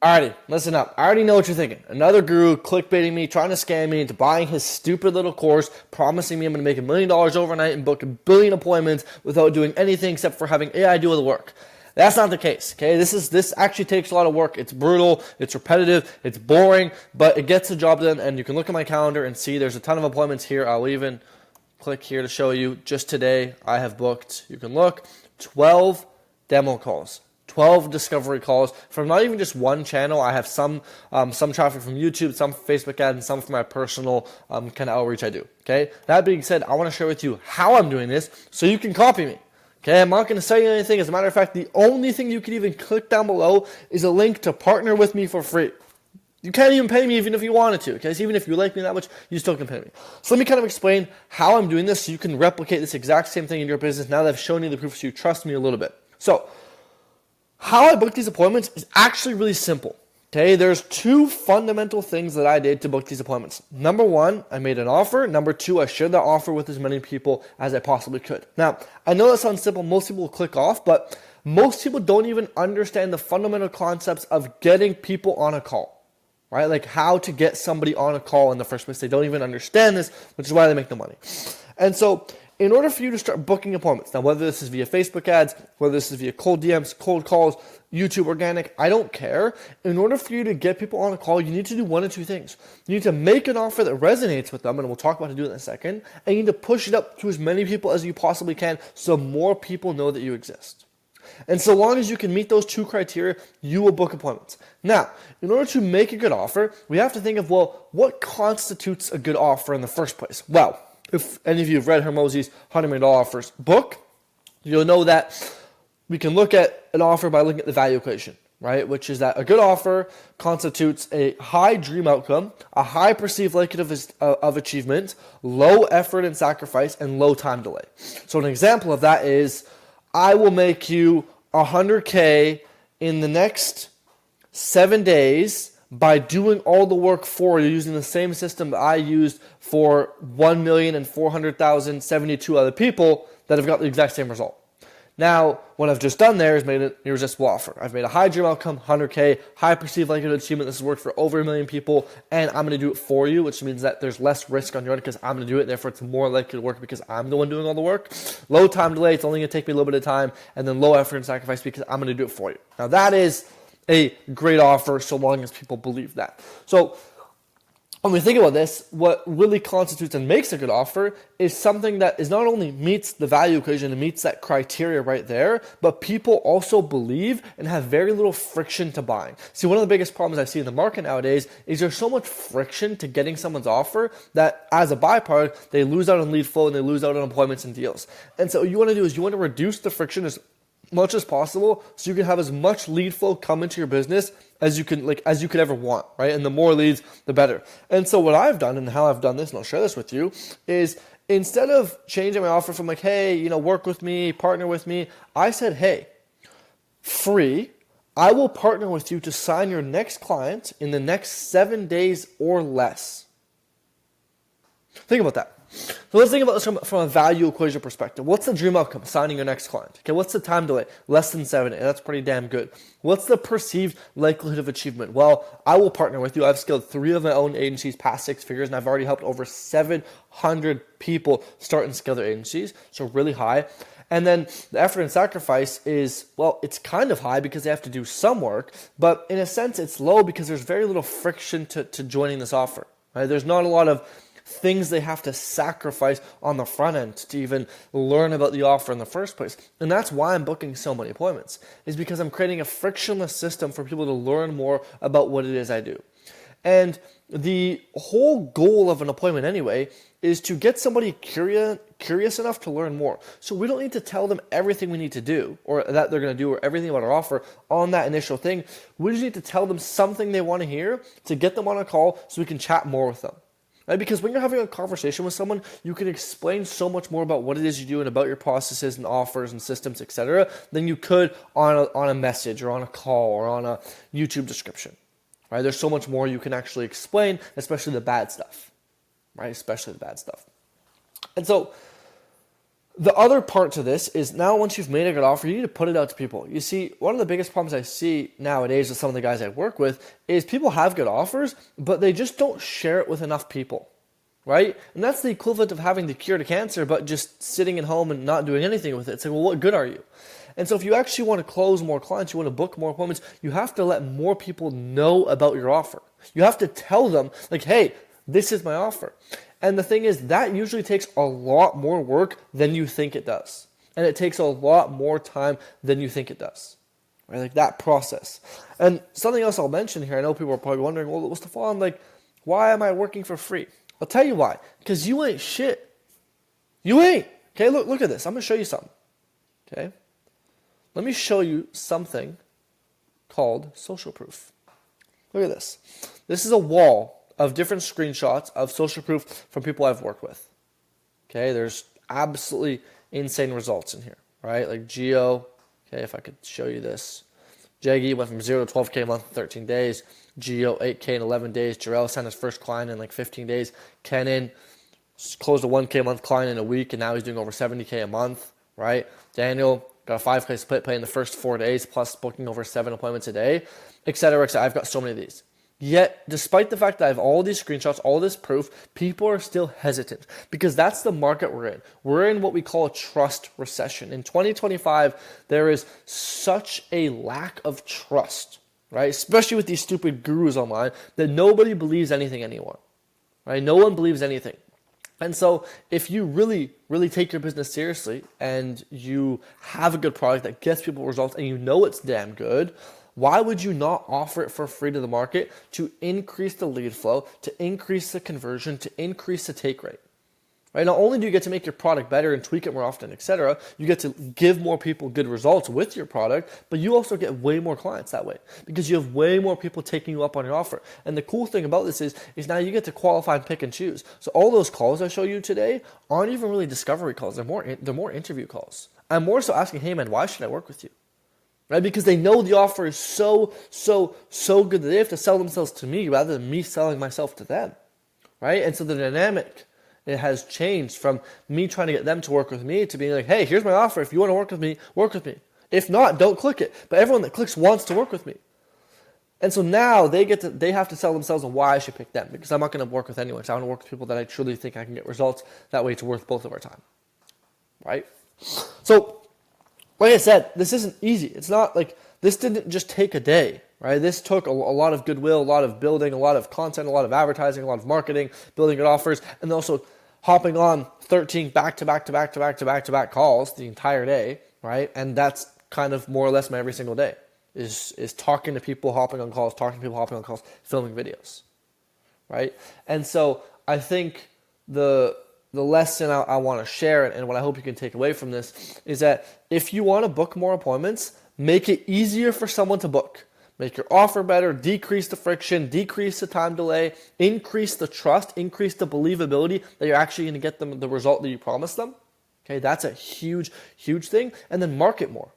Alrighty, listen up. I already know what you're thinking. Another guru clickbaiting me, trying to scam me into buying his stupid little course, promising me I'm going to make $1 million overnight and book 1 billion appointments without doing anything except for having AI do all the work. That's not the case, okay? This actually takes a lot of work. It's brutal, it's repetitive, it's boring, but it gets the job done, and you can look at my calendar and see there's a ton of appointments here. I'll even click here to show you. Just today, I have booked, you can look, 12 demo calls. 12 discovery calls from not even just one channel. I have some traffic from YouTube, some Facebook ads, and some from my personal kind of outreach I do. Okay. That being said, I want to share with you how I'm doing this so you can copy me. Okay. I'm not going to sell you anything. As a matter of fact, the only thing you can even click down below is a link to partner with me for free. You can't even pay me even if you wanted to, okay? So even if you like me that much, you still can pay me. So let me kind of explain how I'm doing this so you can replicate this exact same thing in your business now that I've shown you the proof so you trust me a little bit. So how I book these appointments is actually really simple. Okay, there's two fundamental things that I did to book these appointments. Number one, I made an offer. Number two, I shared that offer with as many people as I possibly could. Now, I know that sounds simple. Most people will click off, but most people don't even understand the fundamental concepts of getting people on a call, right? Like how to get somebody on a call in the first place. They don't even understand this, which is why they make the money. And so in order for you to start booking appointments, now whether this is via Facebook ads, whether this is via cold DMs, cold calls, YouTube organic, I don't care. In order for you to get people on a call, you need to do one of two things. You need to make an offer that resonates with them, and we'll talk about how to do it in a second, and you need to push it up to as many people as you possibly can so more people know that you exist. And so long as you can meet those two criteria, you will book appointments. Now, in order to make a good offer, we have to think of, well, what constitutes a good offer in the first place? Well, if any of you have read Hormozi's $100 Million Offers book, you'll know that we can look at an offer by looking at the value equation, right? Which is that a good offer constitutes a high dream outcome, a high perceived likelihood of achievement, low effort and sacrifice, and low time delay. So an example of that is, I will make you $100K in the next 7 days by doing all the work for you using the same system that I used for 1,400,072 other people that have got the exact same result. Now, what I've just done there is made an irresistible offer. I've made a high dream outcome, 100K, high perceived likelihood of achievement. This has worked for over 1 million people, and I'm going to do it for you, which means that there's less risk on your end because I'm going to do it. Therefore, it's more likely to work because I'm the one doing all the work. Low time delay, it's only going to take me a little bit of time, and then low effort and sacrifice because I'm going to do it for you. Now, that is a great offer so long as people believe that. So when we think about this, what really constitutes and makes a good offer is something that is not only meets the value equation and meets that criteria right there, but people also believe and have very little friction to buying. See, one of the biggest problems I see in the market nowadays is there's so much friction to getting someone's offer that as a byproduct, they lose out on lead flow and they lose out on appointments and deals. And so what you want to do is you want to reduce the friction as much as possible so you can have as much lead flow come into your business as you could ever want, right? And the more leads, the better. And so what I've done and how I've done this, and I'll share this with you, is instead of changing my offer from like, hey, work with me, partner with me, I said, hey, free, I will partner with you to sign your next client in the next 7 days or less. Think about that. So let's think about this from a value equation perspective. What's the dream outcome? Signing your next client. Okay, what's the time delay? Less than 7 days. That's pretty damn good. What's the perceived likelihood of achievement? Well, I will partner with you. I've scaled 3 of my own agencies past 6 figures, and I've already helped over 700 people start and scale their agencies. So really high. And then the effort and sacrifice is, well, it's kind of high because they have to do some work, but in a sense it's low because there's very little friction to joining this offer. Right? There's not a lot of things they have to sacrifice on the front end to even learn about the offer in the first place. And that's why I'm booking so many appointments, is because I'm creating a frictionless system for people to learn more about what it is I do. And the whole goal of an appointment anyway is to get somebody curious enough to learn more. So we don't need to tell them everything we need to do or that they're going to do or everything about our offer on that initial thing. We just need to tell them something they want to hear to get them on a call so we can chat more with them. Right? Because when you're having a conversation with someone, you can explain so much more about what it is you do and about your processes and offers and systems, etc., than you could on a message or on a call or on a YouTube description. Right? There's so much more you can actually explain, especially the bad stuff. Right? Especially the bad stuff. And so The other part to this is now once you've made a good offer, you need to put it out to people. You see, one of the biggest problems I see nowadays with some of the guys I work with is people have good offers, but they just don't share it with enough people, right? And that's the equivalent of having the cure to cancer, but just sitting at home and not doing anything with it. It's like, well, what good are you? And so if you actually want to close more clients, you want to book more appointments, you have to let more people know about your offer. You have to tell them, like, hey, this is my offer. And the thing is, that usually takes a lot more work than you think it does. And it takes a lot more time than you think it does. Right? Like that process. And something else I'll mention here, I know people are probably wondering, well, Stefan, like, why am I working for free? I'll tell you why. Because you ain't shit. You ain't. Okay, look at this. I'm going to show you something. Okay? Let me show you something called social proof. Look at this. This is a wall of different screenshots of social proof from people I've worked with. Okay, there's absolutely insane results in here, right? Like Geo, okay, if I could show you this. Jaggy went from 0 to 12K a month in 13 days. Geo, 8K in 11 days. Jarrell signed his first client in like 15 days. Kenan closed a 1K a month client in a week, and now he's doing over 70K a month, right? Daniel got a 5K split pay in the first 4 days, plus booking over 7 appointments a day, etc., etc. I've got so many of these. Yet, despite the fact that I have all these screenshots, all this proof, people are still hesitant because that's the market we're in. We're in what we call a trust recession. In 2025, there is such a lack of trust, right? Especially with these stupid gurus online, that nobody believes anything anymore, right? No one believes anything. And so if you really, really take your business seriously and you have a good product that gets people results and you know it's damn good, why would you not offer it for free to the market to increase the lead flow, to increase the conversion, to increase the take rate? Right? Not only do you get to make your product better and tweak it more often, etc., you get to give more people good results with your product, but you also get way more clients that way because you have way more people taking you up on your offer. And the cool thing about this is now you get to qualify and pick and choose. So all those calls I show you today aren't even really discovery calls. They're more interview calls. I'm more so asking, hey man, why should I work with you? Right? Because they know the offer is so good that they have to sell themselves to me rather than me selling myself to them. Right? And so the dynamic, it has changed from me trying to get them to work with me to being like, hey, here's my offer. If you want to work with me, work with me. If not, don't click it. But everyone that clicks wants to work with me. And so now they have to sell themselves on why I should pick them, because I'm not going to work with anyone. So I want to work with people that I truly think I can get results. That way it's worth both of our time. Right? So, like I said, this isn't easy. It's not like this didn't just take a day, right? This took a lot of goodwill, a lot of building, a lot of content, a lot of advertising, a lot of marketing, building good offers, and also hopping on 13 back-to-back calls the entire day, right? And that's kind of more or less my every single day is talking to people, hopping on calls, filming videos, right? And so I think the lesson I want to share and what I hope you can take away from this is that if you want to book more appointments, make it easier for someone to book. Make your offer better, decrease the friction, decrease the time delay, increase the trust, increase the believability that you're actually going to get them the result that you promised them. Okay, that's a huge, huge thing. And then market more.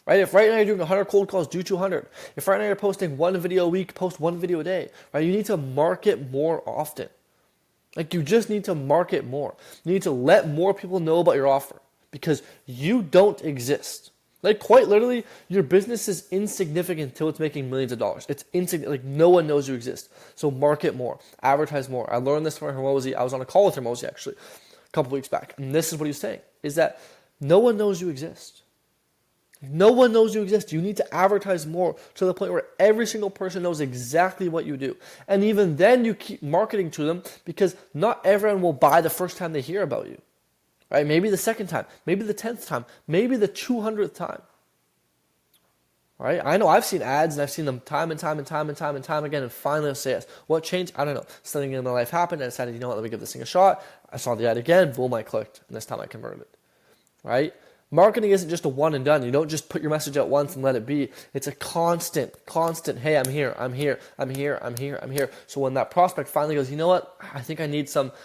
Right? If right now you're doing 100 cold calls, do 200. If right now you're posting one video a week, post one video a day. Right? You need to market more often. Like you just need to market more. You need to let more people know about your offer because you don't exist. Like quite literally, your business is insignificant until it's making millions of dollars. It's insignificant. Like no one knows you exist. So market more, advertise more. I learned this from Hormozi. I was on a call with Hormozi actually a couple weeks back. And this is what he was saying, is that no one knows you exist. No one knows you exist. You need to advertise more to the point where every single person knows exactly what you do. And even then you keep marketing to them because not everyone will buy the first time they hear about you. Right? Maybe the second time, maybe the 10th time, maybe the 200th time. All right? I know I've seen ads and I've seen them time and time again, and finally they'll say yes. What changed? I don't know. Something in my life happened and I decided, you know what, let me give this thing a shot. I saw the ad again, boom, I clicked, and this time I converted. Right? Marketing isn't just a one and done. You don't just put your message out once and let it be. It's a constant, hey, I'm here. So when that prospect finally goes, you know what? I think I need someone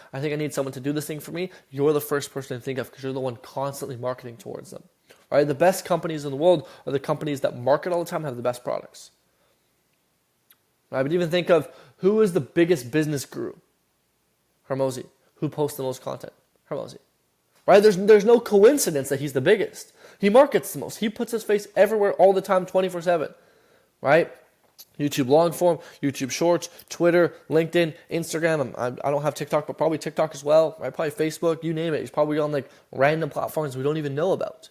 to do this thing for me. You're the first person to think of because you're the one constantly marketing towards them. Right? The best companies in the world are the companies that market all the time and have the best products. Right? But even think of who is the biggest business guru? Hormozi. Who posts the most content? Hormozi. right? There's no coincidence that he's the biggest. He markets the most. He puts his face everywhere all the time, 24/7, right? YouTube long form, YouTube shorts, Twitter, LinkedIn, Instagram. I don't have TikTok, but probably TikTok as well, right? Probably Facebook, you name it. He's probably on like random platforms we don't even know about,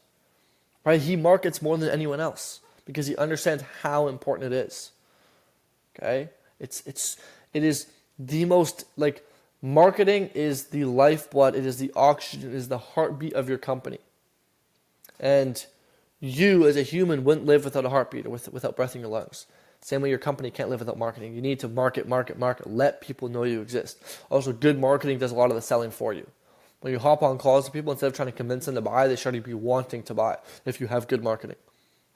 right? He markets more than anyone else because he understands how important it is. Okay, it is the most, like, marketing is the lifeblood. It is the oxygen. It is the heartbeat of your company, and you as a human wouldn't live without a heartbeat or without breath in your lungs. Same way your company can't live without marketing. You need to market. Let people know you exist. Also, good marketing does a lot of the selling for you. When you hop on calls with people, instead of trying to convince them to buy, they start to be wanting to buy if you have good marketing,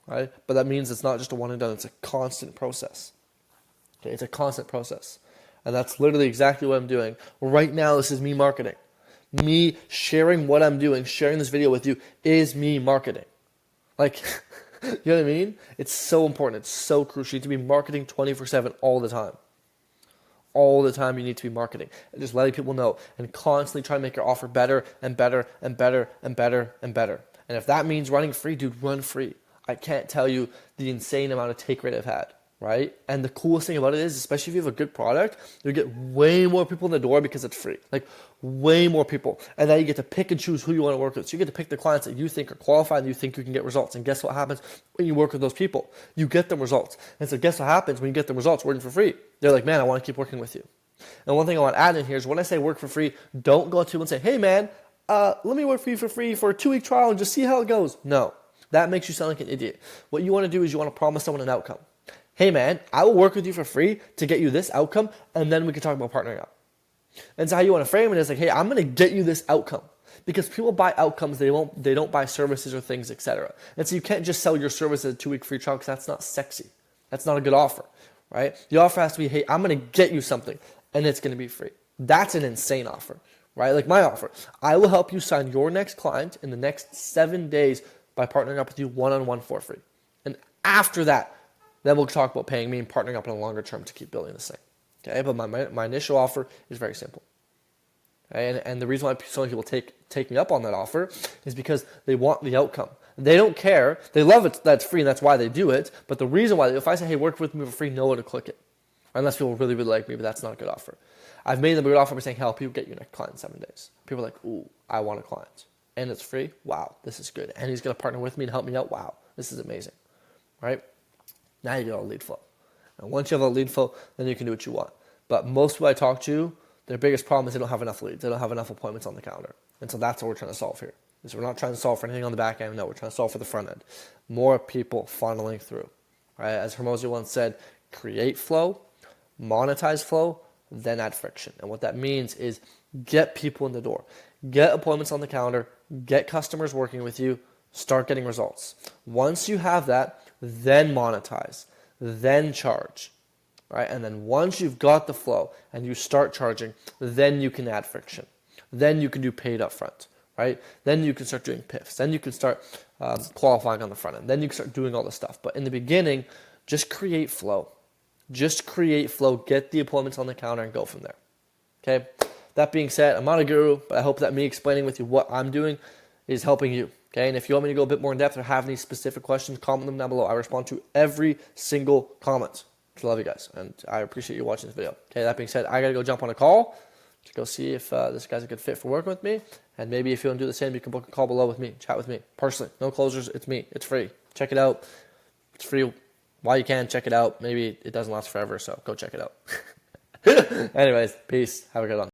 right? But that means it's not just a one and done. It's a constant process. Okay, it's a constant process. And that's literally exactly what I'm doing. Right now, this is me marketing. Me sharing what I'm doing, sharing this video with you is me marketing. Like, you know what I mean? It's so important. It's so crucial. You need to be marketing 24/7 all the time. All the time you need to be marketing. And just letting people know and constantly try to make your offer better and better and better and better and better. And if that means running free, dude, run free. I can't tell you the insane amount of take rate I've had, right? And the coolest thing about it is, especially if you have a good product, you get way more people in the door because it's free. Like, way more people. And then you get to pick and choose who you want to work with. So you get to pick the clients that you think are qualified and you think you can get results. And guess what happens when you work with those people? You get them results. And so guess what happens when you get the results working for free? They're like, man, I want to keep working with you. And one thing I want to add in here is when I say work for free, don't go to people and say, hey man, let me work for you for free for a 2-week trial and just see how it goes. No, that makes you sound like an idiot. What you want to do is you want to promise someone an outcome. Hey man, I will work with you for free to get you this outcome, and then we can talk about partnering up. And so how you want to frame it is like, hey, I'm going to get you this outcome. Because people buy outcomes, they don't buy services or things, etc. And so you can't just sell your service as a 2-week free trial because that's not sexy. That's not a good offer, right? The offer has to be, hey, I'm going to get you something, and it's going to be free. That's an insane offer, right? Like my offer. I will help you sign your next client in the next 7 days by partnering up with you one-on-one for free. And after that, then we'll talk about paying me and partnering up in a longer term to keep building this thing. Okay, but my initial offer is very simple. Okay? And the reason why so many people take me up on that offer is because they want the outcome. They don't care. They love it that's free, and that's why they do it. But the reason why, if I say, hey, work with me for free, no one to click it. Unless people really, really like me, but that's not a good offer. I've made them a good offer by saying, hey, I'll help you get your next client in 7 days. People are like, ooh, I want a client. And it's free? Wow, this is good. And he's going to partner with me and help me out? Wow, this is amazing. Right? Now you get all lead flow. And once you have a lead flow, then you can do what you want. But most people I talk to, their biggest problem is they don't have enough leads. They don't have enough appointments on the calendar. And so that's what we're trying to solve here. So we're not trying to solve for anything on the back end. No, we're trying to solve for the front end. More people funneling through. Right? As Hormozi once said, create flow, monetize flow, then add friction. And what that means is get people in the door. Get appointments on the calendar. Get customers working with you. Start getting results. Once you have that, then monetize, then charge, right? And then once you've got the flow and you start charging, then you can add friction. Then you can do paid upfront, right? Then you can start doing PIFs. Then you can start qualifying on the front end. Then you can start doing all this stuff. But in the beginning, just create flow. Just create flow, get the appointments on the calendar, and go from there. Okay? That being said, I'm not a guru, but I hope that me explaining with you what I'm doing is helping you. Okay, and if you want me to go a bit more in depth or have any specific questions, comment them down below. I respond to every single comment. I love you guys, and I appreciate you watching this video. Okay, that being said, I gotta go jump on a call to go see if this guy's a good fit for working with me. And maybe if you want to do the same, you can book a call below with me, chat with me personally. No closers, it's me. It's free. Check it out. It's free while you can. Check it out. Maybe it doesn't last forever, so go check it out. Anyways, peace. Have a good one.